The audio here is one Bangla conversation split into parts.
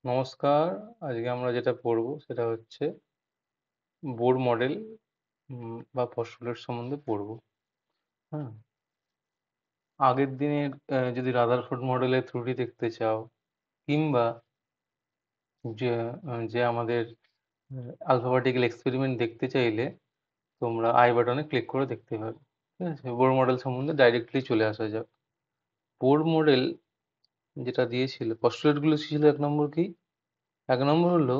নমস্কার। আজকে আমরা যেটা পড়বো সেটা হচ্ছে বোর মডেল বা পস্টুলেট সম্বন্ধে পড়বো। হ্যাঁ? আগের দিনের যদি রাদারফোর্ড মডেলের ত্রুটি দেখতে চাও কিংবা যে যে আমাদের আলফা পার্টিকেল এক্সপেরিমেন্ট দেখতে চাইলে তোমরা আই বাটনে ক্লিক করে দেখতে পারো। ঠিক আছে? বোর মডেল সম্বন্ধে ডাইরেক্টলি চলে আসা যাক। বোর মডেল যেটা দিয়েছিল পস্টুলেটগুলো ছিল ১ নম্বর কি? ১ নম্বর হলো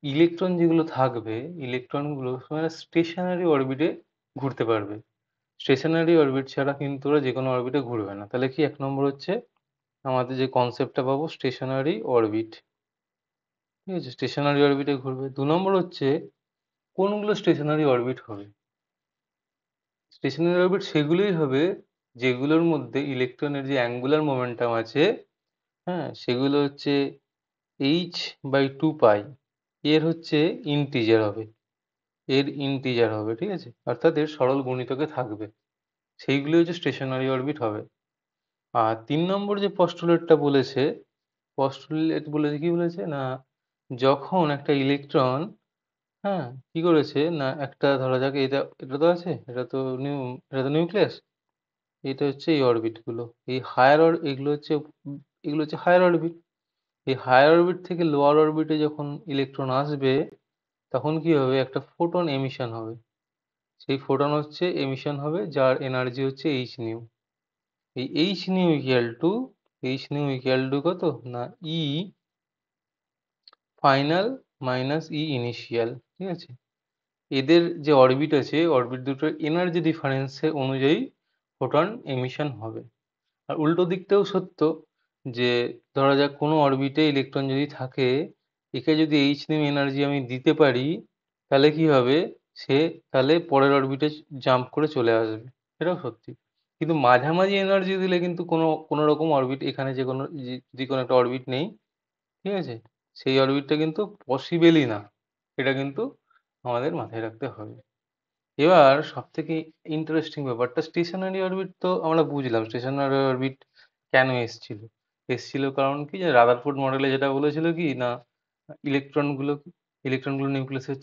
ইলেকট্রন যেগুলো থাকবে, ইলেকট্রনগুলো মানে স্টেশনারি অরবিটে ঘুরতে পারবে। স্টেশনারি অরবিট ছাড়া কিন্তু ওরা যেকোনো অরবিটে ঘুরবে না। তাহলে কি ১ নম্বর হচ্ছে আমাদের যে কনসেপ্টটা পাবো স্টেশনারি অরবিট। ঠিক আছে? স্টেশনারি অরবিটে ঘুরবে। ২ নম্বর হচ্ছে কোনগুলো স্টেশনারি অরবিট হবে? স্টেশনারি অরবিট সেগুলোই হবে যেগুলোর মধ্যে ইলেকট্রনের যে অ্যাঙ্গুলার মোমেন্টাম আছে, হ্যাঁ? সেগুলো হচ্ছে h/2 পাই এর হচ্ছে ইন্টিজার হবে। এর ইন্টিজার হবে, ঠিক আছে? অর্থাৎ এর সরল গুণিতকে থাকবে। সেইগুলো হচ্ছে স্টেশনারি অরবিট হবে। আর ৩ নম্বর যে পস্টুলেটটা বলেছে, পস্টুলেট বলেছে কি বলেছে? না যখন একটা ইলেকট্রন, হ্যাঁ? কি করেছে? না একটা ধরা যাক এটা তো আছে, এটা তো নিউক্লিয়াস। এটা হচ্ছে এই অরবিটগুলো। এই হায়ার অর এগুলো হচ্ছে হায়ার অরবিট। এই হায়ার অরবিট থেকে লোয়ার অরবিটে যখন ইলেকট্রন আসবে, তখন কি হবে? একটা ফোটন এমিশন হবে। সেই ফোটন হচ্ছে এমিশন হবে যার এনার্জি হচ্ছে h নিউ। এই h নিউ ইকুয়াল টু কত? না E final minus E initial. ঠিক আছে? এদের যে অরবিট আছে, অরবিট দুটোর এনার্জি ডিফারেন্স অনুযায়ী ফোটন এমিশন হবে। আর উল্টো দিকটাও সত্য যে ধরা যাক কোনো অরবিটে ইলেকট্রন যদি থাকে, একে যদি h নিউ এনার্জি আমি দিতে পারি, তাহলে কি হবে? সে তাহলে পরের অরবিটে জাম্প করে চলে আসবে। এটাও সত্যি। কিন্তু মাঝামাঝি এনার্জি দিলে কিন্তু কোনো রকম অরবিট এখানে যদি কোনো একটা অরবিট নেই, ঠিক আছে? সেই অরবিটটা কিন্তু পসিবলই না। এটা কিন্তু আমাদের মাথায় রাখতে হবে। এবার সবথেকে ইন্টারেস্টিং ব্যাপারটা স্টেশনারি অরবিট তো আমরা বুঝলাম স্টেশনারি অরবিট কেন এসছিল। এসছিল কারণ কি যে রাদারফোর্ড মডেলে যেটা বলেছিল কি না ইলেকট্রনগুলো ইলেকট্রনগুলো নিউক্লিয়াসের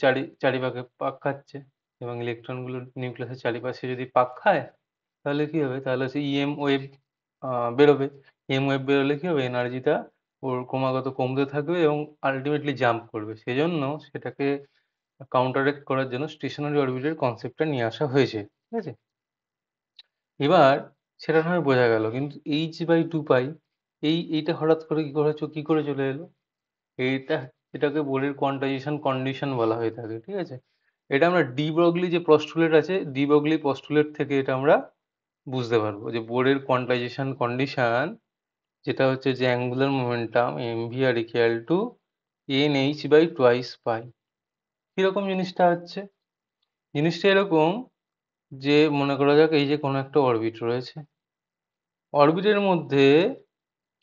চারিপাশে পাক খাচ্ছে এবং ইলেকট্রনগুলো নিউক্লিয়াসের চারিপাশে যদি পাক খায় তাহলে কি হবে? তাহলে হচ্ছে ইএম ওয়েভ বেরোবে। ইএম ওয়েভ বেরোলে কি হবে? এনার্জিটা ওর ক্রমাগত কমতে থাকবে এবং আল্টিমেটলি জাম্প করবে। সেজন্য সেটাকে কাউন্টারেক্ট করার জন্য স্টেশনারি অরবিটের কনসেপ্টটা নিয়ে আসা হয়েছে। ঠিক আছে? এবার সেটা না হয় বোঝা গেল। কিন্তু h/2 পাই এইটা হঠাৎ করে কি করে চলে এলো? এইটা এটাকে বোরের কোয়ান্টাইজেশন কন্ডিশন বলা হয়ে থাকে। ঠিক আছে? এটা আমরা ডি ব্রগলি যে পস্টুলেট আছে, ডি ব্রগলি পস্টুলেট থেকে এটা আমরা বুঝতে পারবো যে বোরের কোয়ান্টাইজেশন কন্ডিশন যেটা হচ্ছে যে angular momentum mvr equal to nh/2 কিরকম জিনিসটা হচ্ছে? জিনিসটা এরকম যে মনে করা যাক এই যে কোনো একটা অরবিট রয়েছে। অরবিটের মধ্যে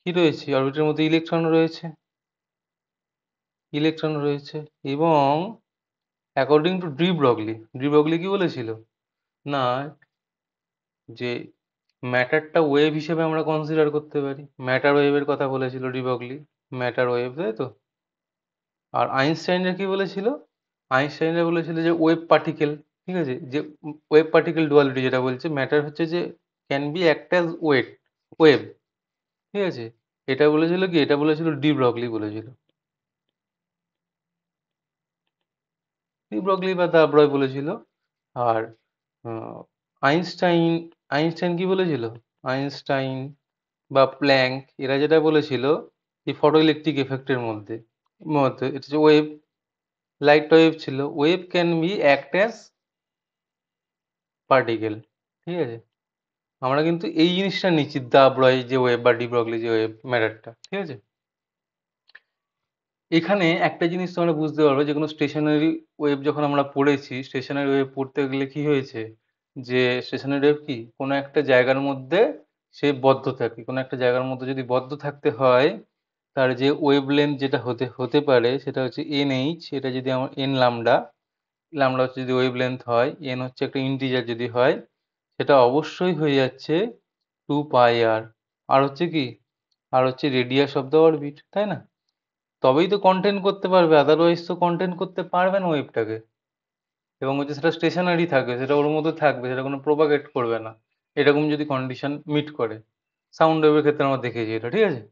কি রয়েছে? অরবিটের মধ্যে ইলেকট্রন রয়েছে এবং অ্যাকর্ডিং টু ডি ব্রগলি কি বলেছিল? না যে ম্যাটারটা ওয়েভ হিসেবে আমরা কনসিডার করতে পারি। ম্যাটার ওয়েভের কথা বলেছিল ডি ব্রগলি। ম্যাটার ওয়েভ, তাই তো? আর আইনস্টাইনরা কি বলেছিল? আইনস্টাইনরা বলেছিল যে ওয়েভ পার্টিকেল, ঠিক আছে? যে ওয়েভ পার্টিকেল ডুয়ালিটি যেটা বলছে ম্যাটার হচ্ছে যে can be act as wave, ঠিক আছে? এটা বলেছিল কি? এটা বলেছিল ডি ব্রগলি বলেছিল। ডি ব্রগলি বা দা ব্রয় বলেছিল। আর আহ, আইনস্টাইন আইনস্টাইন কি বলেছিল? আইনস্টাইন বা প্ল্যাঙ্ক এরা যেটা বলেছিল এই ফটো ইলেকট্রিক এফেক্টের মধ্যে মধ্যে এটা হচ্ছে ওয়েভ, লাইট ওয়েভ ছিল। Wave can be act as particle, ঠিক আছে? আমরা কিন্তু এই জিনিসটা নিচ্ছি দা ব্রয় যে ওয়েভ বা ডি ব্রগলি যে ওয়েভ ম্যাটারটা, ঠিক আছে? এখানে একটা জিনিস তোমরা বুঝতে পারবে যে কোনো স্টেশনারি ওয়েভ যখন আমরা পড়েছি, স্টেশনারি ওয়েভ পড়তে গেলে কি হয়েছে? যে স্টেশনারি ওয়েভ কি? কোনো একটা জায়গার মধ্যে সে বদ্ধ থাকে। কোনো একটা জায়গার মধ্যে যদি বদ্ধ থাকতে হয়, তার যে ওয়েভলেংথ যেটা হতে হতে পারে সেটা হচ্ছে NH, এটা যদি আমার n ল্যামডা, ল্যামডা হচ্ছে যদি ওয়েভলেংথ হয়, n হচ্ছে একটা ইন্টিজার যদি হয়, সেটা অবশ্যই হয়ে যাচ্ছে 2 পাই আর। আর হচ্ছে কি? আর হচ্ছে রেডিয়াস অফ দ্য অরবিট, তাই না? তবেই তো কন্টেন্ট করতে পারবে, আদারওয়াইজ তো কন্টেন্ট করতে পারবে না ওয়েবটাকে। এবং হচ্ছে সেটা স্টেশনারি থাকবে, সেটা ওর মধ্যে থাকবে, সেটা কোনো প্রোপাগেট করবে না, এরকম যদি কন্ডিশন মিট করে। সাউন্ড ওয়েভের ক্ষেত্রে আমরা দেখেছি এটা, ঠিক আছে।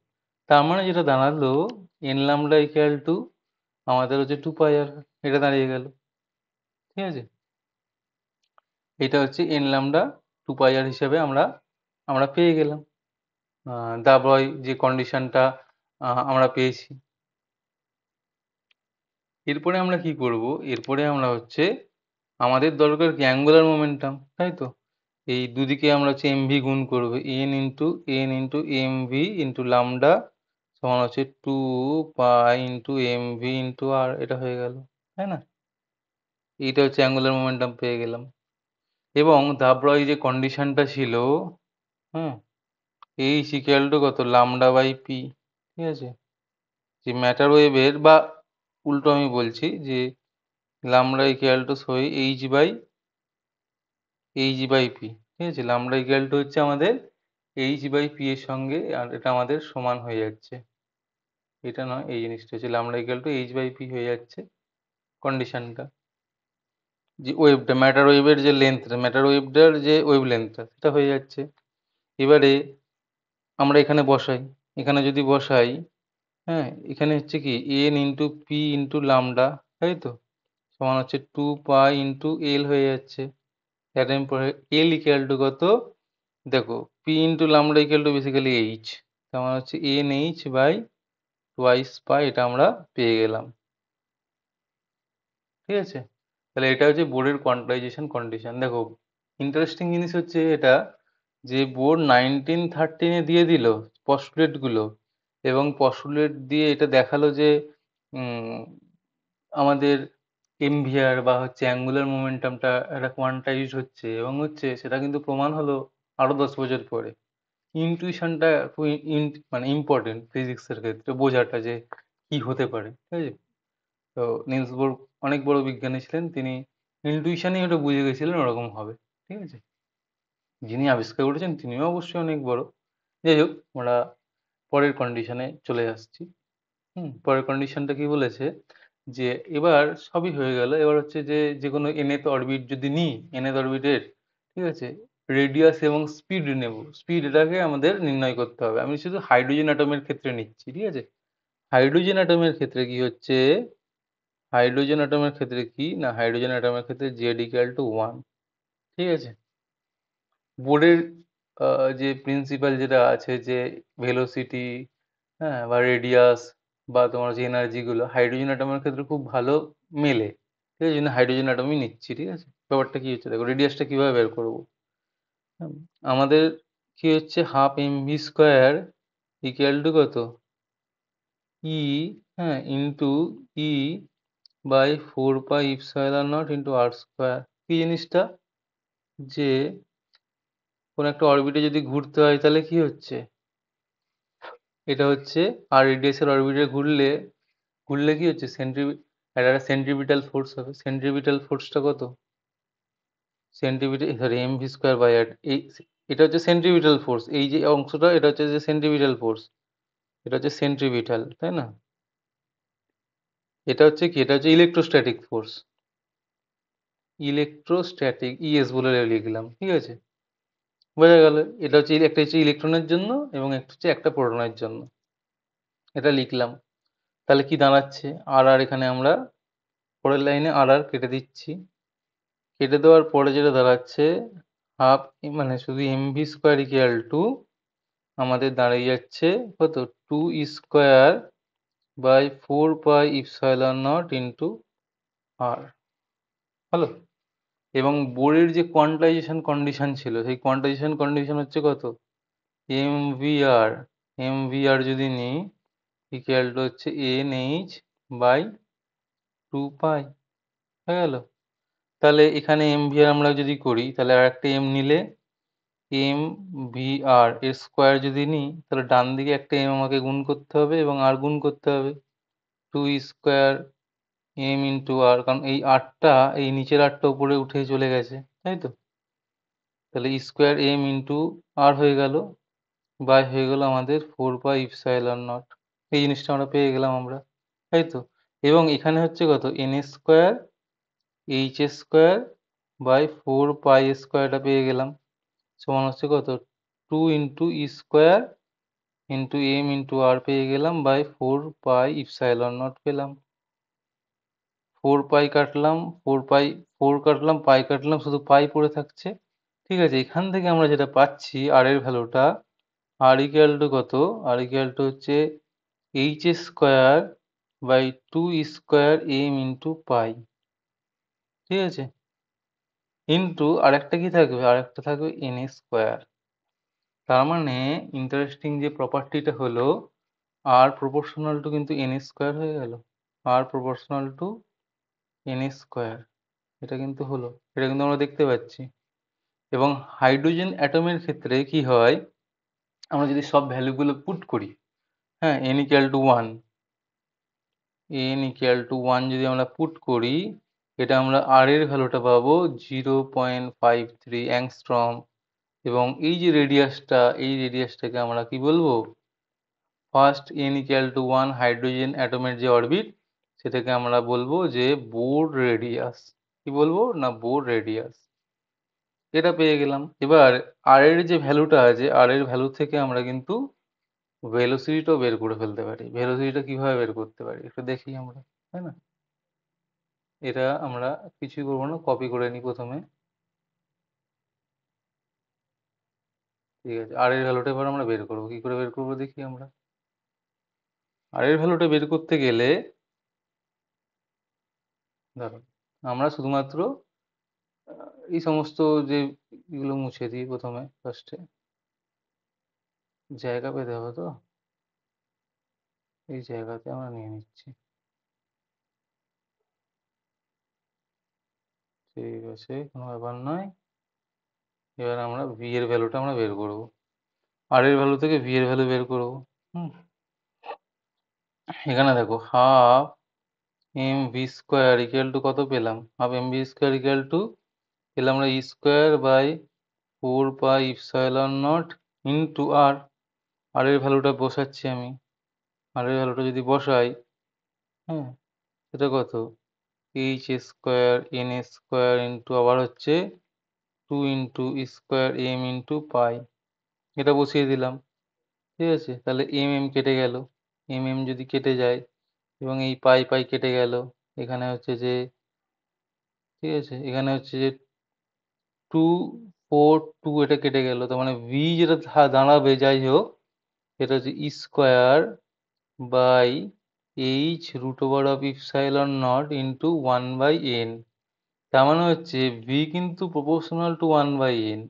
তার মানে যেটা দাঁড়ালো, এন ল্যামডা ইকুয়াল টু আমাদের হচ্ছে 2 পাই আর, এটা দাঁড়িয়ে গেল, ঠিক আছে। এটা হচ্ছে এন ল্যামডা 2 পাই আর হিসেবে আমরা আমরা পেয়ে গেলাম দা ব্রয় যে কন্ডিশনটা আমরা পেয়েছি। এরপরে আমরা কি করব, এরপরে আমরা হচ্ছে আমাদের দরকার কি অ্যাঙ্গুলার মোমেন্টাম, তাই তো। এই দুদিকে আমরা হচ্ছে এমভি গুণ করবো, N into MV into lambda সমান হচ্ছে 2 পাই ইন্টু এমভি ইন্টু আর, এটা হয়ে গেল, তাই না। এইটা হচ্ছে অ্যাঙ্গুলার মোমেন্টাম পেয়ে গেলাম। এবং দাব্রয় যে কন্ডিশনটা ছিল, হ্যাঁ, এইচ ইকুয়াল টু কত, লামডা বাই পি, ঠিক আছে। যে ম্যাটার ওয়েভের, বা উল্টো আমি বলছি যে লামডা ইকুয়াল টু সই এইচ বাই পি, ঠিক আছে। লামডা ইকুয়াল টু হচ্ছে আমাদের এইচ বাই পি এর সঙ্গে, আর এটা আমাদের সমান হয়ে যাচ্ছে, এটা নয়, এই জিনিসটা হচ্ছে lambda equal to h by p হয়ে যাচ্ছে কন্ডিশনটা। যে ওয়েভটা, ম্যাটার ওয়েভের যে লেন্থটা, ম্যাটার ওয়েভটার যে ওয়েভ লেন্থটা, সেটা হয়ে যাচ্ছে। এবারে আমরা এখানে বসাই, এখানে যদি বসাই, হ্যাঁ, এখানে হচ্ছে কি N into P into lambda, তাই তো, সমান হচ্ছে 2 পাই ইন্টু এল হয়ে যাচ্ছে। পরে এল ইকুয়াল টু কত, দেখো p into lambda equal to basically h, তার মানে হচ্ছে n h by twice pi, এটা আমরা পেয়ে গেলাম, ঠিক আছে। তাহলে এটা হচ্ছে বোর্ডের কোয়ান্টাইজেশন কন্ডিশন। দেখো ইন্টারেস্টিং জিনিস হচ্ছে এটা, যে বোর্ড 1913-এ দিয়ে দিল পস্টুলেট গুলো, এবং পস্টুলেট দিয়ে এটা দেখালো যে উম, আমাদের এমভিআর বা হচ্ছে অ্যাঙ্গুলার মোমেন্টামটা একটা কোয়ান্টাইজড হচ্ছে, এবং হচ্ছে সেটা কিন্তু প্রমাণ হলো আরো 10 বছর পরে। ইনটুইশনটা খুব মানে ইম্পর্টেন্ট ফিজিক্সের ক্ষেত্রে বোঝাটা, যে কি হতে পারে, ঠিক আছে। তো নিলস বোর অনেক বড় বিজ্ঞানী ছিলেন, তিনি ইনটুইশনেই ওটা বুঝে গেছিলেন ওরকম হবে, ঠিক আছে। যিনি আবিষ্কার করেছেন তিনিও অবশ্যই অনেক বড়। যাই হোক, আমরা পরের কন্ডিশনে চলে আসছি। পরের কন্ডিশনটা কি বলেছে, যে এবার সবই হয়ে গেল, এবার হচ্ছে যে যে কোনো nth অরবিট যদি নিই, nth অরবিটের, ঠিক আছে, রেডিয়াস এবং স্পিড নেব, স্পিড এটাকে আমাদের নির্ণয় করতে হবে। আমি শুধু হাইড্রোজেন অ্যাটমের ক্ষেত্রে নিচ্ছি, ঠিক আছে। হাইড্রোজেন অ্যাটমের ক্ষেত্রে কি হচ্ছে, হাইড্রোজেন অ্যাটমের ক্ষেত্রে কি না, হাইড্রোজেন অ্যাটমের ক্ষেত্রে জেড ইকুয়াল টু 1, ঠিক আছে। বোর্ডের যে প্রিন্সিপাল যেটা আছে, যে ভেলোসিটি, হ্যাঁ, বা রেডিয়াস, বা তোমার যে এনার্জি গুলো হাইড্রোজেন অ্যাটমের ক্ষেত্রে খুব ভালো মেলে, ঠিক আছে, এই জন্য হাইড্রোজেন অ্যাটমই নিচ্ছি, ঠিক আছে। ব্যাপারটা কি হচ্ছে, দেখো রেডিয়াসটা কিভাবে বের করবো। আমাদের কি হচ্ছে, half MV square equal to কত, ই, হ্যাঁ, into e by 4 pi epsilon not into r square. কি জিনিসটা, যে কোন একটা অরবিটে যদি ঘুরতে হয় তাহলে কি হচ্ছে, এটা হচ্ছে আর রেডিয়াসের অরবিটে ঘুরলে, ঘুরলে কি হচ্ছে, একটা সেন্ট্রিপিটাল ফোর্স হবে। সেন্ট্রিপিটাল ফোর্সটা কত, centripetal, sorry, M V square by R, এই এটা হচ্ছে সেন্ট্রিপিটাল ফোর্স, এই যে অংশটা এটা হচ্ছে যে সেন্ট্রিপিটাল ফোর্স, এটা হচ্ছে সেন্ট্রিপিটাল, তাই না। এটা হচ্ছে কি, এটা হচ্ছে ইলেকট্রোস্ট্যাটিক ফোর্স, ইলেকট্রোস্ট্যাটিক ইএস বলে লিখলাম, ঠিক আছে। বোঝা গেল, এটা হচ্ছে একটা হচ্ছে ইলেকট্রনের জন্য, এবং একটা হচ্ছে একটা প্রোটনের জন্য, এটা লিখলাম। তাহলে কি দাঁড়াচ্ছে, আর আর এখানে আমরা পরের লাইনে আর আর কেটে দিচ্ছি। কেটে দেওয়ার পরে যেটা দাঁড়াচ্ছে, হাফ, মানে শুধু এমভি স্কোয়ার ইকুয়াল টু আমাদের দাঁড়িয়ে যাচ্ছে কত, 2 square by 4 pi epsilon not into R, হলো। এবং বোরের যে কোয়ান্টাইজেশন কন্ডিশন ছিল, সেই কোয়ান্টাইজেশন কন্ডিশন হচ্ছে কত, এমভিআর, এমভিআর যদি নিই ইকুয়াল টু হচ্ছে এন এইচ বাই 2 পাই, হয়ে গেল। তাহলে এখানে এমভিআর আমরা যদি করি, তাহলে আর একটা এম নিলে, এম ভি আর এর স্কোয়ার যদি নিই, তাহলে ডান দিকে একটা এম আমাকে গুণ করতে হবে এবং আর গুণ করতে হবে, 2 স্কোয়ার এম ইন্টু আর, কারণ এই আরটা, এই নিচের আরটা উপরে উঠে চলে গেছে, তাই তো। তাহলে স্কোয়ার এম ইন্টু আর হয়ে গেল, বাই হয়ে গেল আমাদের 4 পাই ইপসাইলন নট। এই জিনিসটা আমরা পেয়ে গেলাম আমরা। তাই তো? এবং এখানে হচ্ছে কত n square h square by 4 pi স্কোয়ারটা পেয়ে গেলাম, সমান হচ্ছে কত 2 into e square into m into r পেয়ে গেলাম বাই 4 পাই ইপসাইলন নট পেলাম। 4 পাই কাটলাম, 4 কাটলাম, পাই কাটলাম, শুধু পাই পড়ে থাকছে। ঠিক আছে, এখান থেকে আমরা যেটা পাচ্ছি আর এর ভ্যালুটা, আর ইকুয়াল টু কত, আর ইকুয়াল টু হচ্ছে h square by 2 square m into pi. ঠিক আছে, ইন্টু আরেকটা কি থাকবে, আরেকটা থাকবে এন স্কোয়ার। তার মানে ইন্টারেস্টিং যে প্রপার্টিটা হলো আর প্রপোর্শনাল টু কিন্তু এন স্কোয়ার হয়ে গেল, আর প্রপোর্শনাল টু এন স্কোয়ার, এটা কিন্তু হলো, এটা কিন্তু আমরা দেখতে পাচ্ছি। এবং হাইড্রোজেন অ্যাটমের ক্ষেত্রে কি হয়, আমরা যদি সব ভ্যালুগুলো পুট করি, হ্যাঁ, n ইকুয়াল টু ওয়ান, যদি আমরা পুট করি, এটা আমরা আর এর ভ্যালুটা পাবো 0.53 অ্যাংস্ট্রম। এবং এই যে রেডিয়াসটা, এই রেডিয়াসটাকে আমরা কি বলবো, first n equal to one hydrogen অ্যাটমের যে অরবিট, সেটাকে আমরা বলবো যে বোর রেডিয়াস। কি বলবো না, বোর রেডিয়াস। এটা পেয়ে গেলাম। এবার আর এর যে ভ্যালুটা আছে, আর এর ভ্যালু থেকে আমরা কিন্তু ভেলোসিটিটাও বের করে ফেলতে পারি। ভেলোসিটিটা কিভাবে বের করতে পারি একটু দেখি আমরা, তাই না? এটা আমরা কিছুই করবো না, কপি করে নিই প্রথমে। ঠিক আছে, আর এর ভ্যালুটা এবার আমরা বের করবো, কি করে বের করবো দেখি আমরা। আর এর ভ্যালুটা বের করতে গেলে ধরো আমরা শুধুমাত্র এই সমস্ত যে এগুলো মুছে দিই প্রথমে, ফার্স্টে জায়গা পেতে হবে তো, এই জায়গাতে আমরা নিয়ে নিচ্ছি। ঠিক আছে, কোনো ব্যাপার নয়। এবার আমরা ভি এর ভ্যালুটা আমরা বের করব, আর এর ভ্যালু থেকে ভি এর ভ্যালু বের করব। হুম, এখানে দেখো half M V square equal to কত পেলাম, half M V square equal to পেলাম আমরা E square by 4 pi epsilon not into R. R এর ভ্যালুটা বসাচ্ছি আমি, আর এর ভ্যালুটা যদি বসাই, হ্যাঁ, সেটা কত, h square n square into আবার হচ্ছে 2 into square m into pi, এটা বসিয়ে দিলাম। ঠিক আছে, তাহলে এম এম কেটে গেল, এম এম যদি কেটে যায় এবং এই পাই পাই কেটে গেল, এখানে হচ্ছে যে, ঠিক আছে, এখানে হচ্ছে যে 2 4 2 এটা কেটে গেল, তার মানে ভি যেটা দাঁড়াবে যাই হোক, এটা হচ্ছে E square by H root over of epsilon not into 1/n। তার মানে হচ্ছে ভি কিন্তু প্রপোর্শনাল টু 1/n।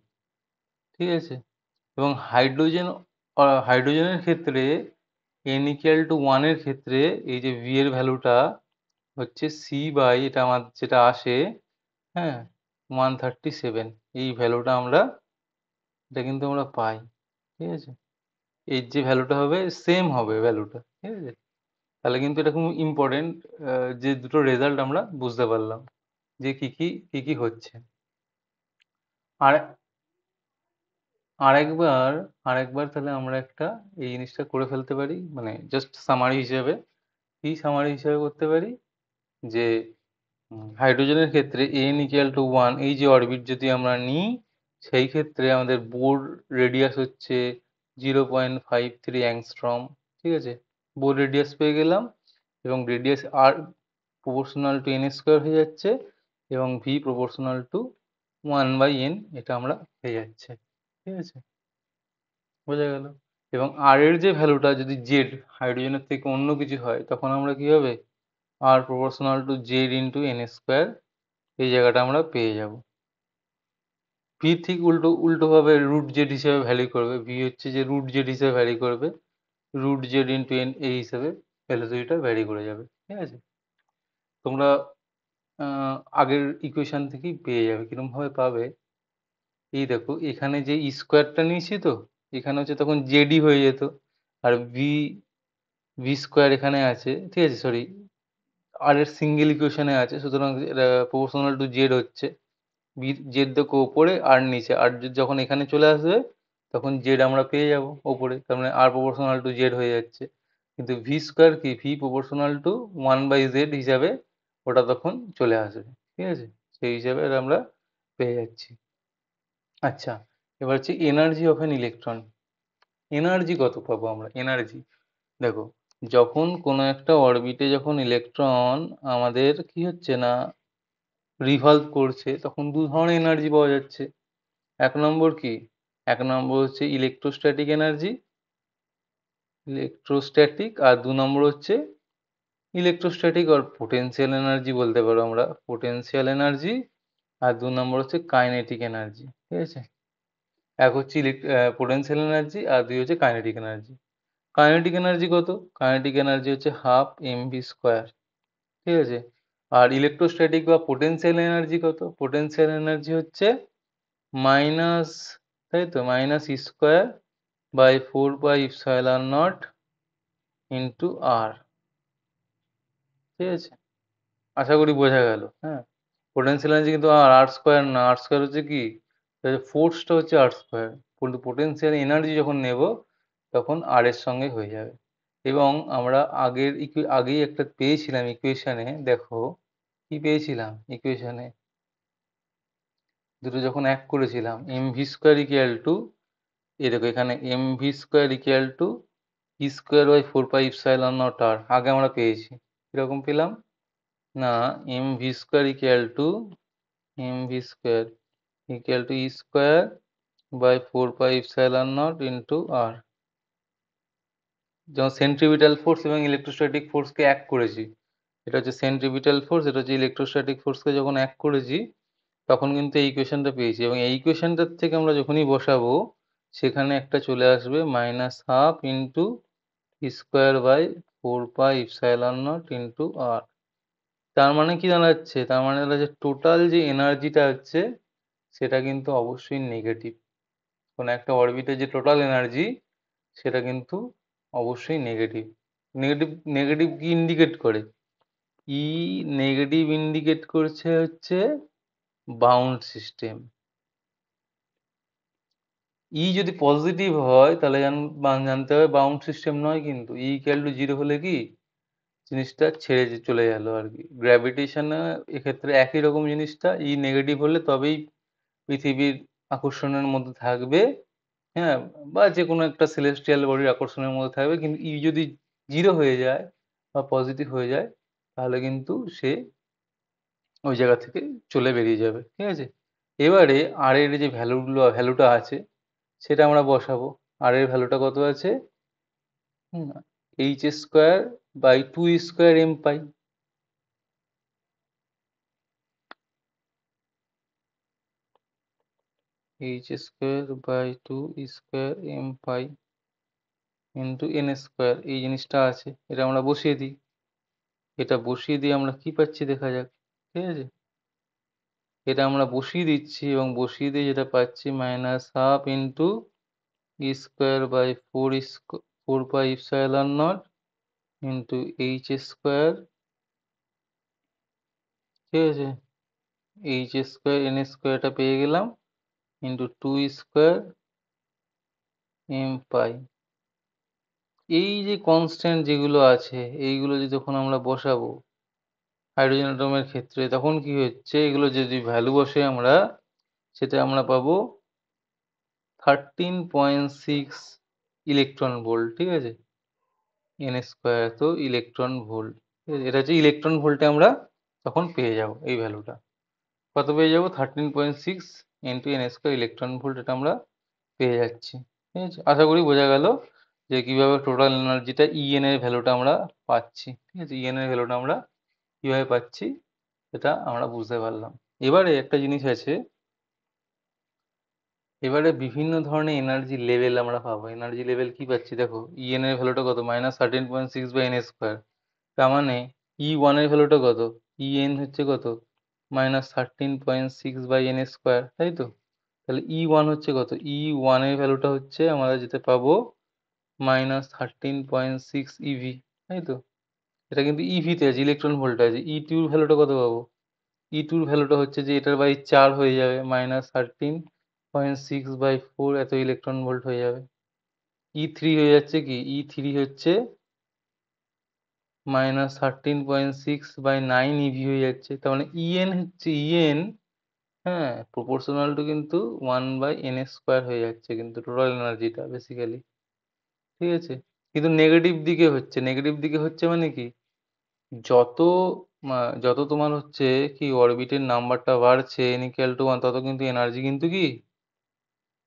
ঠিক আছে, এবং হাইড্রোজেনের ক্ষেত্রে n ইকুয়াল টু ওয়ানের ক্ষেত্রে এই যে ভি এর ভ্যালুটা হচ্ছে সি বাই এটা আমার যেটা আসে, হ্যাঁ, 137। এই ভ্যালুটা আমরা, এটা কিন্তু আমরা পাই। ঠিক আছে, এর যে ভ্যালুটা হবে সেম হবে ভ্যালুটা। ঠিক আছে, তাহলে কিন্তু এটা খুব ইম্পর্টেন্ট, যে দুটো রেজাল্ট আমরা বুঝতে পারলাম যে কি কি হচ্ছে। আর আরেকবার আরেকবার তাহলে আমরা একটা এই জিনিসটা করে ফেলতে পারি, মানে জাস্ট সামারি হিসেবে। কি সামারি হিসেবে করতে পারি, যে হাইড্রোজেনের ক্ষেত্রে n ইকুয়াল টু ওয়ান এই যে অরবিট যদি আমরা নিই, সেই ক্ষেত্রে আমাদের বোর রেডিয়াস হচ্ছে 0.53 অ্যাংস্ট্রম। ঠিক আছে, বোর রেডিয়াস পেয়ে গেলাম, এবং radius r proportional to n square হয়ে যাচ্ছে, এবং ভি প্রপোর্শনাল টু 1/n, এটা আমরা হয়ে যাচ্ছে। ঠিক আছে, বোঝা গেল। এবং আর এর যে ভ্যালুটা যদি জেড হাইড্রোজেনের থেকে অন্য কিছু হয়, তখন আমরা কি হবে, R proportional to Z into N square, এই জায়গাটা আমরা পেয়ে যাব। ভি ঠিক উল্টো উল্টো ভাবে রুট জেড হিসেবে ভ্যালি করবে, ভি হচ্ছে যে রুট জেড হিসেবে ভ্যালি করবে, রুট জেড ইন্টু এন এই হিসেবে ভ্যালুটা ভ্যারি করে যাবে। ঠিক আছে, তোমরা আগের ইকুয়েশন থেকেই পেয়ে যাবে। কিরম ভাবে পাবে, এই দেখো এখানে যে স্কোয়ারটা নিয়েছি তো, এখানে হচ্ছে তখন জেডই হয়ে যেত, আর ভি ভি স্কোয়ার এখানে আছে, ঠিক আছে, সরি, আর এর সিঙ্গেল ইকুয়েশনে আছে, সুতরাং এটা প্রপোর্শনাল টু জেড হচ্ছে, বি জেড দেখো ওপরে আর নিচে, আর যখন এখানে চলে আসবে তখন জেড আমরা পেয়ে যাব ওপরে, তার মানে আর প্রপোর্শনাল টু জেড হয়ে যাচ্ছে। কিন্তু ভি স্কোয়ার কি ভি প্রপোর্শনাল টু 1/z হিসাবে ওটা তখন চলে আসবে, ঠিক আছে? সেই হিসাবে আমরা পেয়ে যাচ্ছি। আচ্ছা, এবার হচ্ছে energy of an electron. Energy কত পাবো আমরা? এনার্জি দেখো, যখন কোনো একটা অরবিটে যখন ইলেকট্রন আমাদের কি হচ্ছে না রিভলভ করছে, তখন দু ধরনের এনার্জি পাওয়া যাচ্ছে। এক নম্বর কি? এক নম্বর হচ্ছে ইলেকট্রোস্ট্যাটিক এনার্জি, ইলেকট্রোস্ট্যাটিক, আর দু নম্বর হচ্ছে ইলেকট্রোস্ট্যাটিক আর পোটেনশিয়াল এনার্জি বলতে পারো আমরা, পোটেনশিয়াল এনার্জি। আর দু নম্বর হচ্ছে কাইনেটিক এনার্জি, ঠিক আছে? এক হচ্ছে পোটেনশিয়াল এনার্জি আর দুই হচ্ছে কাইনেটিক এনার্জি। কাইনেটিক এনার্জি কত? কাইনেটিক এনার্জি হচ্ছে হাফ এমভি স্কোয়ার, ঠিক আছে? আর ইলেকট্রোস্ট্যাটিক বা পোটেনশিয়াল এনার্জি কত? পোটেনশিয়াল এনার্জি হচ্ছে মাইনাস, তাই তো, minus square by 4 pi epsilon not into R, ঠিক আছে? আশা করি বোঝা গেল। হ্যাঁ, পোটেনশিয়াল এনার্জি কিন্তু আর আর স্কোয়ার না, আর স্কোয়ার হচ্ছে কি, ফোর্সটা হচ্ছে আর স্কোয়ার, কিন্তু পোটেনশিয়াল এনার্জি যখন নেব তখন আর এর সঙ্গে হয়ে যাবে। এবং আমরা আগেই একটা পেয়েছিলাম ইকুয়েশনে, দেখো কি পেয়েছিলাম ইকুয়েশনে, দুটো যখন এক করেছিলাম m V square equal to, এই দেখো এখানে m V square equal to e square by 4 pi epsilon naught r, আগে আমরা পেয়েছি। কিরকম পেলাম না, m V square equal to m V square equal to e square by 4 pi epsilon not into r. যেমন সেন্ট্রিপিটাল ফোর্স এবং ইলেকট্রোস্ট্যাটিক ফোর্সকে এক করেছি, এটা হচ্ছে সেন্ট্রিপিটাল ফোর্স, এটা হচ্ছে ইলেকট্রোস্ট্যাটিক ফোর্সকে যখন এক করেছি তখন কিন্তু এই ইকুয়েশনটা পেয়েছি, এবং এই ইকুয়েশনটার থেকে আমরা যখনই বসাবো সেখানে একটা চলে আসবে minus half into square by 4 pi epsilon not into r. তার মানে কি দাঁড়াচ্ছে? তার মানে দাঁড়াচ্ছে টোটাল যে এনার্জিটা হচ্ছে সেটা কিন্তু অবশ্যই নেগেটিভ। কোনো একটা অরবিটের যে টোটাল এনার্জি সেটা কিন্তু অবশ্যই নেগেটিভ। নেগেটিভ, নেগেটিভ কি ইন্ডিকেট করে? ই নেগেটিভ ইন্ডিকেট করছে হচ্ছে বাউন্ড সিস্টেম। ই যদি পজিটিভ হয় তাহলে জানতে হবে বাউন্ড সিস্টেম নয়, কিন্তু ই ইকুয়াল টু 0 হলে কি জিনিসটা ছেড়ে চলে গেল আর কি। গ্র্যাভিটেশনে এক্ষেত্রে একই রকম জিনিসটা, ই নেগেটিভ হলে তবেই পৃথিবীর আকর্ষণের মধ্যে থাকবে, হ্যাঁ, বা যে কোনো একটা সেলেস্টিয়াল বডির আকর্ষণের মধ্যে থাকবে। কিন্তু ই যদি 0 হয়ে যায় বা পজিটিভ হয়ে যায় তাহলে কিন্তু সে ওই জায়গা থেকে চলে বেরিয়ে যাবে, ঠিক আছে? এবারে আর এর যে ভ্যালুটা আছে সেটা আমরা বসাবো। আর এর ভ্যালুটা কত আছে? H square by 2 square m pi. H square by 2 square m pi into N square, এই জিনিসটা আছে, এটা আমরা বসিয়ে দিই। এটা বসিয়ে দিয়ে আমরা কি পাচ্ছি দেখা যাক, ঠিক আছে? এটা আমরা বসিয়ে দিচ্ছি এবং বসিয়ে দিয়ে যেটা পাচ্ছি minus half into e square by 4 pi epsilon not into h square, ঠিক আছে? এইচ স্কোয়ার এন স্কোয়ারটা পেয়ে গেলাম ইন্টু 2 স্কোয়ার এম পাই। এই যে কনস্ট্যান্ট যেগুলো আছে এইগুলো যখন আমরা বসাবো হাইড্রোজেন অ্যাটমের ক্ষেত্রে, তখন কি হচ্ছে, এগুলো যদি ভ্যালু বসে আমরা, সেটা আমরা পাবো 13.6 ইলেকট্রন ভোল্ট, ঠিক আছে? এন স্কোয়ার তো ইলেকট্রন ভোল্ট, ঠিক আছে? এটা হচ্ছে ইলেকট্রন ভোল্টে আমরা তখন পেয়ে যাব এই ভ্যালুটা। কত পেয়ে যাবো? 13.6 into N square electron volt, এটা আমরা পেয়ে যাচ্ছি, ঠিক আছে? আশা করি বোঝা গেল যে কিভাবে টোটাল এনার্জিটা ইএন এর ভ্যালুটা আমরা পাচ্ছি, ঠিক আছে? ইএন এর ভ্যালুটা আমরা কিভাবে পাচ্ছি সেটা আমরা বুঝতে পারলাম। এবারে একটা জিনিস আছে, এবারে বিভিন্ন ধরনের এনার্জি লেভেল আমরা পাবো। এনার্জি লেভেল কি পাচ্ছি দেখো, ইএন এর ভ্যালুটা কত? -13.6 বাই এন স্কোয়ার। তার মানে ই ওয়ান এর ভ্যালুটা কত? ইএন হচ্ছে কত? -13.6 বাই এন স্কোয়ার, তাই তো? তাহলে ই ওয়ান হচ্ছে কত? ই ওয়ান এর ভ্যালুটা হচ্ছে আমরা যেতে পাবো -13.6 ইভি, তাই তো? এটা কিন্তু ইভিতে আছে, ইলেকট্রন ভোল্টে আছে। ই টুর ভ্যালুটা কত পাবো? ই টুর ভ্যালুটা হচ্ছে যে এটার বাই 4 হয়ে যাবে, -13.6/4 এত ইলেকট্রন ভোল্ট হয়ে যাবে। ই থ্রি হয়ে যাচ্ছে কি, ই থ্রি হচ্ছে মাইনাস 13.6/9 ইভি হয়ে যাচ্ছে। তার মানে ইএন হচ্ছে ইএন, হ্যাঁ, প্রপোর্শনাল টু কিন্তু 1/n² হয়ে যাচ্ছে কিন্তু টোটাল এনার্জিটা বেসিক্যালি। ঠিক আছে? কিন্তু নেগেটিভ দিকে হচ্ছে। নেগেটিভ দিকে হচ্ছে মানে কি? যত যত তোমার হচ্ছে কি অরবিটের নাম্বারটা বাড়ছে n=1, তত কিন্তু এনার্জি কিন্তু কি?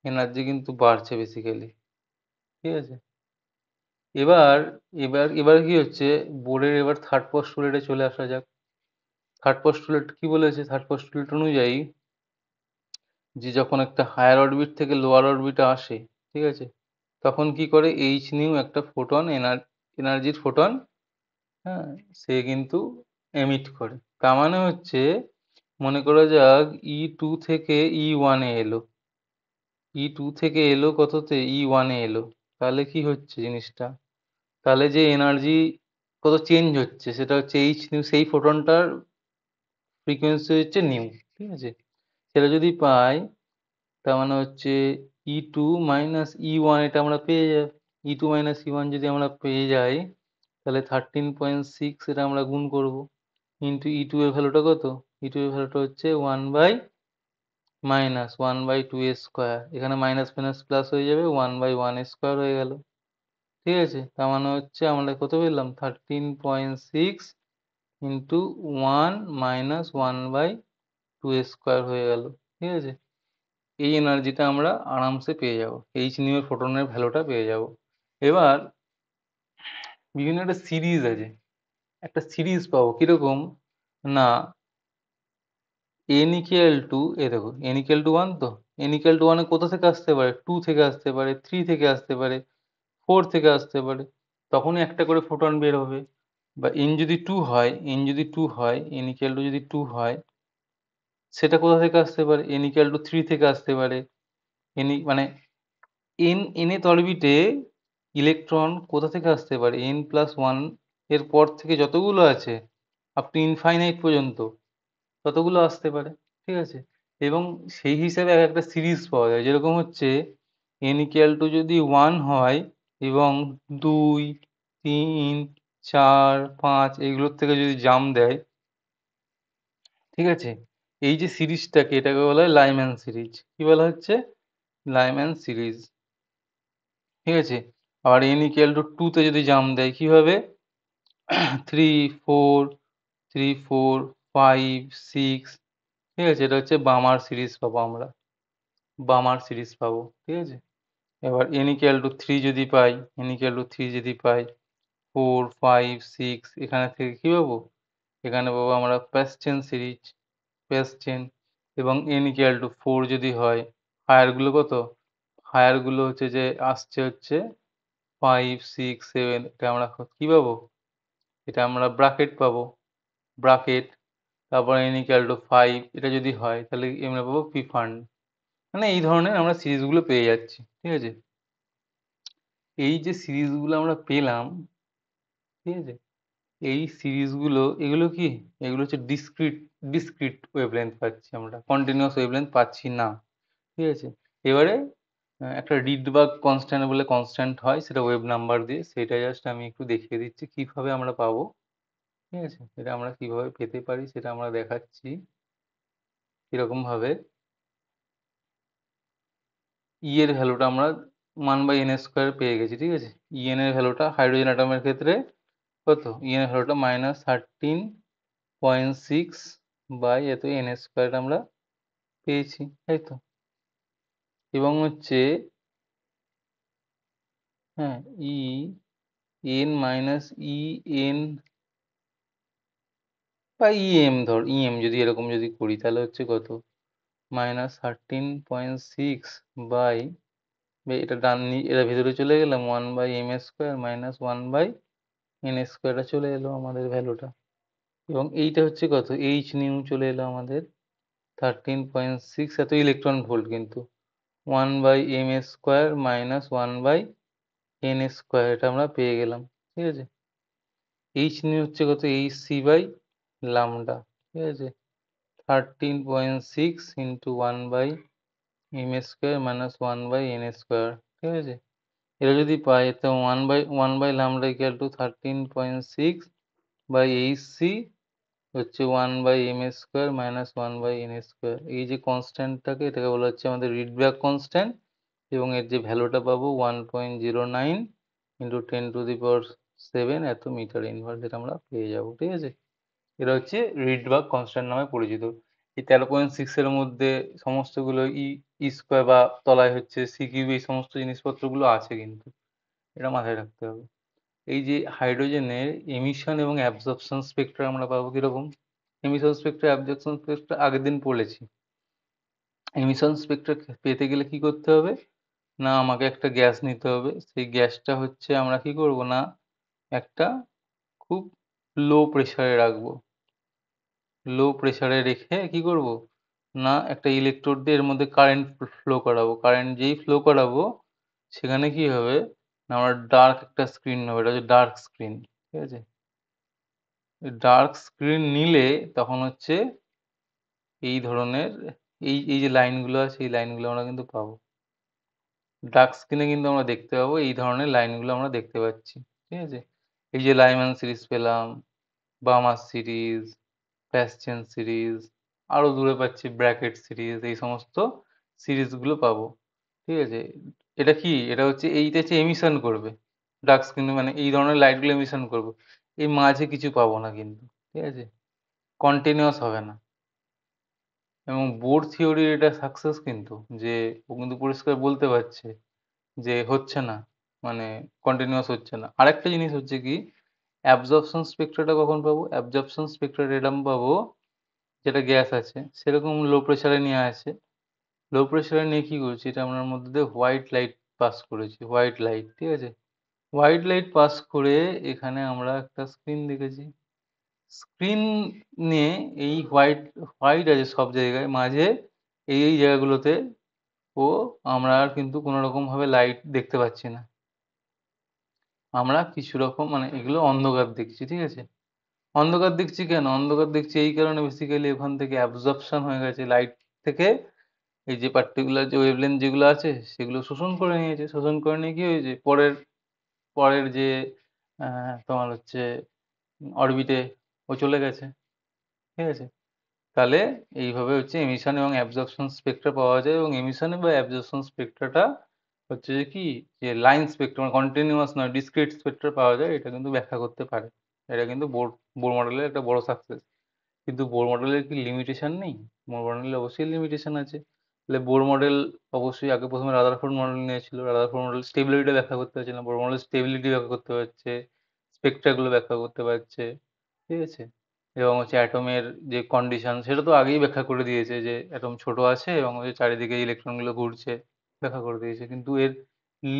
এনার্জি কিন্তু বাড়ছে বেসিক্যালি। ঠিক আছে? এবার এবার কি হচ্ছে, বোরের এবার থার্ড পস্টুলেটে চলে আসা যাক। থার্ড পস্টুলেট কি বলেছে? থার্ড পস্টুলেট অনুযায়ী যে যখন একটা হায়ার অরবিট থেকে লোয়ার অরবিটে আসে, ঠিক আছে, তখন কি করে এইচ নিউ একটা ফোটন এনার্জির ফোটন, হ্যাঁ, সে কিন্তু এমিট করে। তার মানে হচ্ছে মনে করা যাক E2 থেকে E1 এ এলো, E2 থেকে এলো কততে? E1 এ এলো। তাহলে কি হচ্ছে জিনিসটা? তাহলে যে এনার্জি কত চেঞ্জ হচ্ছে সেটা হচ্ছে এইচ নিউ, সেই ফোটনটার ফ্রিকোয়েন্সি হচ্ছে নিউ। ঠিক আছে? সেটা যদি পাই, তার মানে হচ্ছে E2 - E1 এটা আমরা পেয়ে যাই। E2 - E1 যদি আমরা পেয়ে যাই, তাহলে 13.6 এটা আমরা গুণ করব ইন্টু E2 এর ভ্যালুটা কত? E2 এর ভ্যালুটা হচ্ছে 1/-1/2 স্কোয়ার। এখানে মাইনাস মাইনাস প্লাস হয়ে যাবে, 1/1 স্কোয়ার হয়ে গেল। ঠিক আছে? তার মানে হচ্ছে আমরা কত পেলাম? 13.6 ইন্টু 1 - 1/2 হয়ে গেল। ঠিক আছে? এই এনার্জিটা আমরা আরামসে পেয়ে যাব, এইচ নিউ এর ফোটনের ভ্যালুটা পেয়ে যাব। এবার বিভিন্ন একটা সিরিজ আছে, একটা সিরিজ পাবো কিরকম না, এ দেখো n=1, তো n=1 কোথা থেকে আসতে পারে? 2 থেকে আসতে পারে, 3 থেকে আসতে পারে, 4 থেকে আসতে পারে। তখনই একটা করে ফোটন বের হবে। বা n যদি 2 হয়, n যদি 2 হয়, সেটা কোথা থেকে আসতে পারে? n=3 থেকে আসতে পারে। মানে nth অরবিটে ইলেকট্রন কোথা থেকে আসতে পারে? n+1 এর পর থেকে যতগুলো আছে আপ টু ইনফাইনাইট পর্যন্ত ততগুলো আসতে পারে। ঠিক আছে? এবং সেই হিসাবে একটা সিরিজ পাওয়া যায়, যেরকম হচ্ছে n=যদি 1 হয় এবং 2, 3, 4, 5 এগুলোর থেকে যদি জাম্প দেয়, ঠিক আছে, এই যে সিরিজটাকে, এটাকে বলা হয় লাইম্যান সিরিজ। কি বলা হচ্ছে? Lyman series. ঠিক আছে? আবার n=2 তে যদি জাম্প দেয় কি হবে? 3, 4, 3, 4, 5, 6। ঠিক আছে? এটা হচ্ছে বামার সিরিজ পাবো আমরা। বামার সিরিজ পাবো। ঠিক আছে? এবার n=3 যদি পাই, n=3 যদি পাই, 4, 5, 6 এখানে থেকে কি পাবো? এখানে পাবো আমরা প্যাসচেন সিরিজ, প্যাসচেন। এবং n=4 যদি হয়, হায়ার গুলো কত? হায়ার গুলো হচ্ছে যে আসছে হচ্ছে 5, 6, 7, এটা আমরা কি পাবো? এটা আমরা ব্রাকেট পাবো, ব্রাকেট। তারপর n=5 এটা যদি হয় তাহলে আমরা পাবো প্রিফান্ড। মানে এই ধরনের আমরা সিরিজগুলো পেয়ে যাচ্ছি। ঠিক আছে? এই যে সিরিজগুলো আমরা পেলাম, ঠিক আছে, এই সিরিজগুলো এগুলো কি? এগুলো হচ্ছে ডিসক্রিট ওয়েভলেন্থ পাচ্ছি আমরা, কন্টিনিউয়াস ওয়েভলেন্থ পাচ্ছি না। ঠিক আছে? এবারে একটা রিডবার্গ কনস্ট্যান্ট বলে কনস্ট্যান্ট হয়, সেটা ওয়েভ নাম্বার দিয়ে, সেটা জাস্ট আমি একটু দেখিয়ে দিচ্ছি কিভাবে আমরা পাবো। ঠিক আছে? এটা আমরা কিভাবে পেতে পারি সেটা আমরা দেখাচ্ছি কিরকম ভাবে। ই এর ভ্যালুটা আমরা 1/n² পেয়ে গেছি। ঠিক আছে? ইএন এর ভ্যালুটা হাইড্রোজেন অ্যাটমের ক্ষেত্রে কত? ইএন এর ভ্যালুটা -13.6 বাই এত n² আমরা পেয়েছি, তাই তো? এবং হচ্ছে, হ্যাঁ, E N minus E N বা ইএম, ধর ইএম যদি এরকম যদি করি তাহলে হচ্ছে কত? -13.6 বাই, এটা এটা ভেতরে চলে গেলাম, 1/m² -1/n² চলে এলো আমাদের ভ্যালুটা। এবং এইটা হচ্ছে কত? এইচ নিউ চলে এলো আমাদের 13.6 এত ইলেকট্রন ভোল্ট কিন্তু 1/m² -1/n², এটা আমরা পেয়ে গেলাম। ঠিক আছে? এইচ নিউ হচ্ছে কত? H c by lambda. ঠিক আছে? 13.6 ইন্টু 1/m² -1/n²। ঠিক আছে? এটা যদি পাই তো 1/λ = 13.6 বাই এইচ সি হচ্ছে 1/m² মাইনাস 1/n²। এই যে কনস্ট্যান্টটাকে, এটাকে বলা হচ্ছে আমাদের রিডব্যাক কনস্ট্যান্ট, এবং এর যে ভ্যালুটা পাবো 1.09 ইন্টু 10⁻⁷ এত মিটার ইনভার্স, এটা আমরা পেয়ে যাবো। ঠিক আছে, এটা হচ্ছে রিডবার্গ কনস্ট্যান্ট নামে পরিচিত। এই 13.6 এর মধ্যে সমস্তগুলো ই স্কোয়ার বা তলায় হচ্ছে সি কিউব, এই সমস্ত জিনিসপত্রগুলো আছে, কিন্তু এটা মাথায় রাখতে হবে। এই যে হাইড্রোজেনের এমিশন এবং অ্যাবজর্পশন স্পেক্ট্রা আমরা পাবো কিরকম? এমিশন স্পেক্ট্রা, অ্যাবজর্পশন স্পেক্ট্রা আগের দিন পড়েছি। এমিশন স্পেক্ট্রা পেতে গেলে কি করতে হবে না, আমাকে একটা গ্যাস নিতে হবে। সেই গ্যাসটা হচ্ছে আমরা কি করব না, একটা খুব লো প্রেসারে রাখবো। লো প্রেসারে রেখে কি করব না, একটা ইলেকট্রোড দিয়ে এর মধ্যে কারেন্ট ফ্লো করাবো। কারেন্ট যেই ফ্লো করাবো, সেখানে কি হবে না, আমার ডার্ক একটা স্ক্রিন হবে, এটা হচ্ছে ডার্ক স্ক্রিন। ঠিক আছে, ডার্ক স্ক্রিন নিলে তখন হচ্ছে এই ধরনের এই এই যে লাইনগুলো আছে, এই লাইনগুলো আমরা কিন্তু পাবো। ডার্ক স্ক্রিনে কিন্তু আমরা দেখতে পাবো এই ধরনের লাইনগুলো আমরা দেখতে পাচ্ছি। ঠিক আছে, এই যে লাইম্যান সিরিজ পেলাম, বামার সিরিজ, প্যাসচেন সিরিজ, আরো দূরে পাচ্ছি ব্র্যাকেট সিরিজ, এই সমস্ত সিরিজগুলো পাবো। ঠিক আছে, এটা কি, এটা হচ্ছে এইটা হচ্ছে এমিশন করবে ডার্ক স্ক্রিনে, মানে এই ধরনের লাইটগুলো এমিশন করবে। এই মাঝে কিছু পাবো না কিন্তু। ঠিক আছে, কন্টিনিউয়াস হবে না। এবং বোর থিওরির এটা সাকসেস কিন্তু, যে ও কিন্তু পরিষ্কার বলতে পারছে যে হচ্ছে না, মানে কন্টিনিউয়াস হচ্ছে না। আরেকটা জিনিস হচ্ছে কি, অ্যাবজর্পশন স্পেক্ট্রাটা কখন পাবো? অ্যাবজর্পশন স্পেক্ট্রাটা এরকম পাবো, যেটা গ্যাস আছে সেরকম লো প্রেসারে নিয়ে আছে। লো প্রেসারে নিয়ে কি করছি, এটা আমরা মধ্যে দিয়ে হোয়াইট লাইট পাস করেছি, হোয়াইট লাইট। ঠিক আছে, হোয়াইট লাইট পাস করে এখানে আমরা একটা স্ক্রিন দেখেছি। স্ক্রিন নিয়ে এই হোয়াইট হোয়াইট আছে সব জায়গায়, মাঝে এই এই জায়গাগুলোতে ও আমরা আর কিন্তু কোনো রকম ভাবে লাইট দেখতে পাচ্ছি না। আমরা কিছু রকম মানে এগুলো অন্ধকার দেখছি। ঠিক আছে, অন্ধকার দেখছি কেন? অন্ধকার দেখছি এই কারণে, বেসিক্যালি ওখান থেকে অ্যাবজর্পশন হয়ে গেছে লাইট থেকে। এই যে পার্টিকুলার যে ওয়েভলেন্থ যেগুলো আছে সেগুলো শোষণ করে নিয়েছে। শোষণ করে নিয়ে কি হয়েছে, পরের পরের যে তোমার হচ্ছে অরবিটে ও চলে গেছে। ঠিক আছে, তাহলে এইভাবে হচ্ছে এমিশন এবং অ্যাবজর্পশন স্পেক্ট্রা পাওয়া যায়। এবং এমিশন বা অ্যাবজর্পশন স্পেক্ট্রাটা হচ্ছে যে কি, যে লাইন স্পেক্ট্রা, মানে কন্টিনিউয়াস নয়, ডিসক্রিট স্পেক্ট্রা পাওয়া যায়, এটা কিন্তু ব্যাখ্যা করতে পারে। এটা কিন্তু বোর মডেলের একটা বড় সাকসেস। কিন্তু বোর মডেলের কি লিমিটেশন নেই? বোর মডেলের অবশ্যই লিমিটেশন আছে। তাহলে বোর মডেল অবশ্যই আগে প্রথমে রাদারফোর্ড মডেল নিয়েছিল। রাদারফোর্ড মডেল স্টেবিলিটি ব্যাখ্যা করতে পারছে না, বোর মডেল স্টেবিলিটি ব্যাখ্যা করতে পারছে, স্পেক্ট্রাগুলো ব্যাখ্যা করতে পারছে। ঠিক আছে, এবং হচ্ছে অ্যাটমের যে কন্ডিশন সেটা তো আগেই ব্যাখ্যা করে দিয়েছে, যে অ্যাটম ছোট আছে এবং ওই চারিদিকে ইলেকট্রনগুলো ঘুরছে, ব্যাখ্যা করে দিয়েছে। কিন্তু এর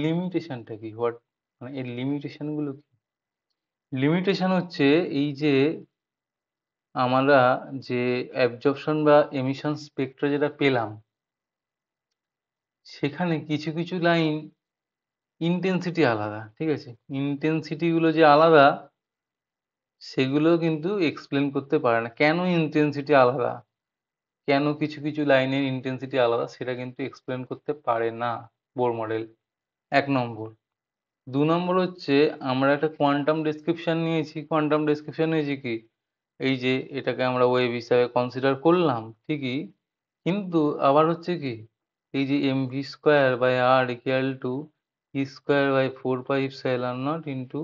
লিমিটেশনটা কি, হোয়াট, মানে এর লিমিটেশনগুলো কি? লিমিটেশন হচ্ছে এই যে আমরা যে অ্যাবজর্পশন বা এমিশন স্পেক্ট্রা যেটা পেলাম, সেখানে কিছু কিছু লাইন ইন্টেন্সিটি আলাদা। ঠিক আছে, ইন্টেন্সিটি গুলো যে আলাদা, সেগুলো কিন্তু এক্সপ্লেন করতে পারে না। কেন ইন্টেন্সিটি আলাদা, কেন কিছু কিছু লাইনের ইন্টেন্সিটি আলাদা, সেটা কিন্তু এক্সপ্লেন করতে পারে না বোর মডেল। 1 নম্বর। 2 নম্বর হচ্ছে আমরা একটা কোয়ান্টাম ডেসক্রিপশন নিয়েছি। কোয়ান্টাম ডেসক্রিপশন নিয়েছি কি, এই যে এটাকে আমরা ওয়েভ হিসাবে কনসিডার করলাম ঠিকই, কিন্তু আবার হচ্ছে কি, এই যে mv²/r = e²/4πε0 ইন্টু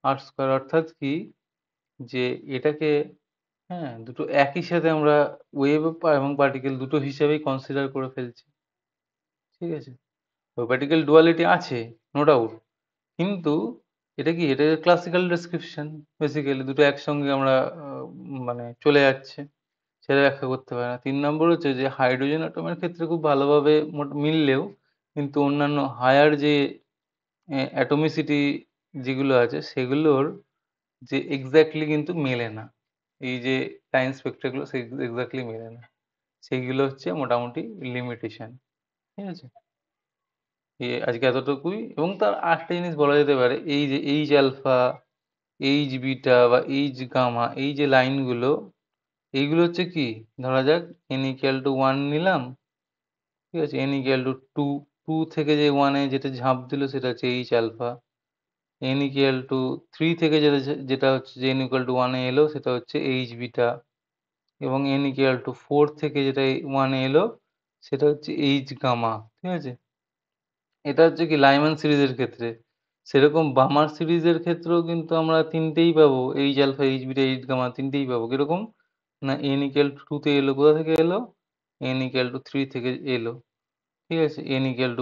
r², অর্থাৎ কি, যে এটাকে, হ্যাঁ, দুটো একই সাথে আমরা ওয়েভ এবং পার্টিকেল দুটো হিসাবেই কনসিডার করে ফেলছি। ঠিক আছে, ওই পার্টিকেল ডুয়ালিটি আছে, নো ডাউট, কিন্তু এটা কি, এটা ক্লাসিক্যাল ডেসক্রিপশন। বেসিক্যালি দুটো একসঙ্গে আমরা মানে চলে যাচ্ছে, সেটা ব্যাখ্যা করতে পারে না। 3 নম্বর হচ্ছে যে হাইড্রোজেন অ্যাটমের ক্ষেত্রে খুব ভালোভাবে মিললেও, কিন্তু অন্যান্য হায়ার যে অ্যাটমিসিটি যেগুলো আছে সেগুলোর যে এক্স্যাক্টলি কিন্তু মেলে না। এই যে লাইন স্পেক্ট্রাগুলো সে এক্স্যাক্টলি মেলে না। সেইগুলো হচ্ছে মোটামুটি লিমিটেশন। ঠিক আছে, আজকে এতটুকুই। এবং তার আরেকটা জিনিস বলা যেতে পারে, এই যে এইচ আলফা, এইচ বিটা বা এইচ গামা, এই যে লাইনগুলো, এইগুলো হচ্ছে কি, ধরা যাক n=1 নিলাম। ঠিক আছে, n=2, 2 থেকে যে 1-এ যেটা ঝাঁপ দিল সেটা হচ্ছে h alpha. n equal to 3 থেকে যেটা হচ্ছে যে n ইকুয়াল টু 1 এ এলো সেটা হচ্ছে h বিটা, এবং n ইকুয়াল টু 4 থেকে যেটা 1 এ এলো সেটা হচ্ছে h গামা। ঠিক আছে? এটা হচ্ছে কি লাইম্যান সিরিজের ক্ষেত্রে। সেরকম বামার সিরিজের ক্ষেত্রেও কিন্তু আমরা ৩ টেই পাবো। H alpha, H beta, H gamma ৩ টেই পাবো। কিরকম? না n ইকুয়াল টু 2 তে এলো, কোথা থেকে এলো? n ইকুয়াল টু 3 থেকে এলো। ঠিক আছে? n ইকুয়াল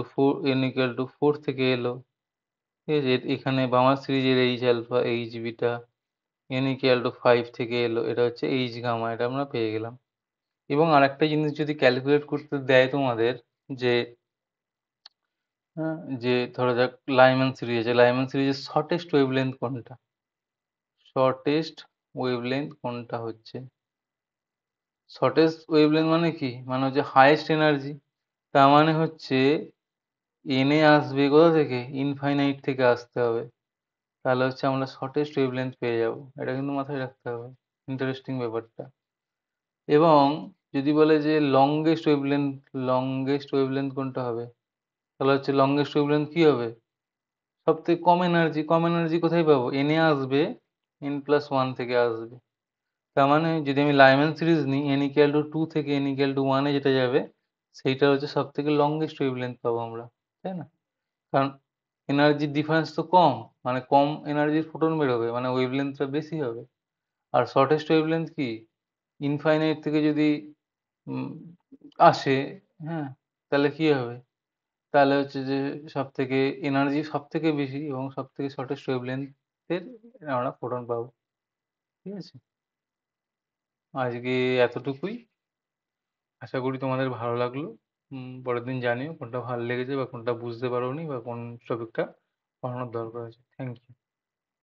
টু 4 থেকে এলো। ঠিক আছে? এখানে বামার সিরিজের H alpha, H beta, n equal to 5 থেকে এলো। এটা হচ্ছে H গামা। এটা আমরা পেয়ে গেলাম। এবং আরেকটা জিনিস যদি ক্যালকুলেট করতে দেয় তোমাদের যে হ্যাঁ, যে ধরা যাক লাইম্যান সিরিজ আছে। লাইম্যান সিরিজের শর্টেস্ট ওয়েভলেংথ কোনটা? শর্টেস্ট ওয়েভলেংথ কোনটা হচ্ছে? শর্টেস্ট ওয়েভলেংথ মানে কি? মানে হচ্ছে হাইয়েস্ট এনার্জি। তার মানে হচ্ছে n এ আসবে কোথা থেকে? ইনফাইনাইট থেকে আসতে হবে। তাহলে হচ্ছে আমরা শর্টেস্ট ওয়েভলেংথ পেয়ে যাবো। এটা কিন্তু মাথায় রাখতে হবে। ইন্টারেস্টিং ব্যাপারটা। এবং যদি বলে যে লংগেস্ট ওয়েভলেংথ কোনটা হবে? তাহলে হচ্ছে লংগেস্ট ওয়েভলেংথ কি হবে? সবথেকে কম এনার্জি। কম এনার্জি কোথায় পাবো? n এ আসবে, n+1 থেকে আসবে। তার মানে যদি আমি লাইম্যান সিরিজ নিই, n ইকুয়াল টু 2 থেকে n ইকুয়াল টু 1 এ যেটা যাবে, সেইটা হচ্ছে সবথেকে লংগেস্ট ওয়েভলেংথ পাবো আমরা। তাই না? কারণ এনার্জির ডিফারেন্স তো কম। মানে কম এনার্জির ফোটন বেরোবে। মানে ওয়েভলেংথটা বেশি হবে। আর শর্টেস্ট ওয়েভলেংথ কি? ইনফাইনাইট থেকে যদি উম আসে, হ্যাঁ? তাহলে কি হবে? তাহলে হচ্ছে যে সবথেকে এনার্জি সবথেকে বেশি এবং সবথেকে শর্টেস্ট ওয়েভলেংথ এর আমরা ফোটন পাবো। ঠিক আছে? আজকে এতটুকুই। আশা করি তোমাদের ভালো লাগলো। পরের দিন জানিও কোনটা ভালো লেগেছে বা কোনটা বুঝতে পারোনি বা কোন টপিকটা পড়ানোর দরকার আছে। Thank you.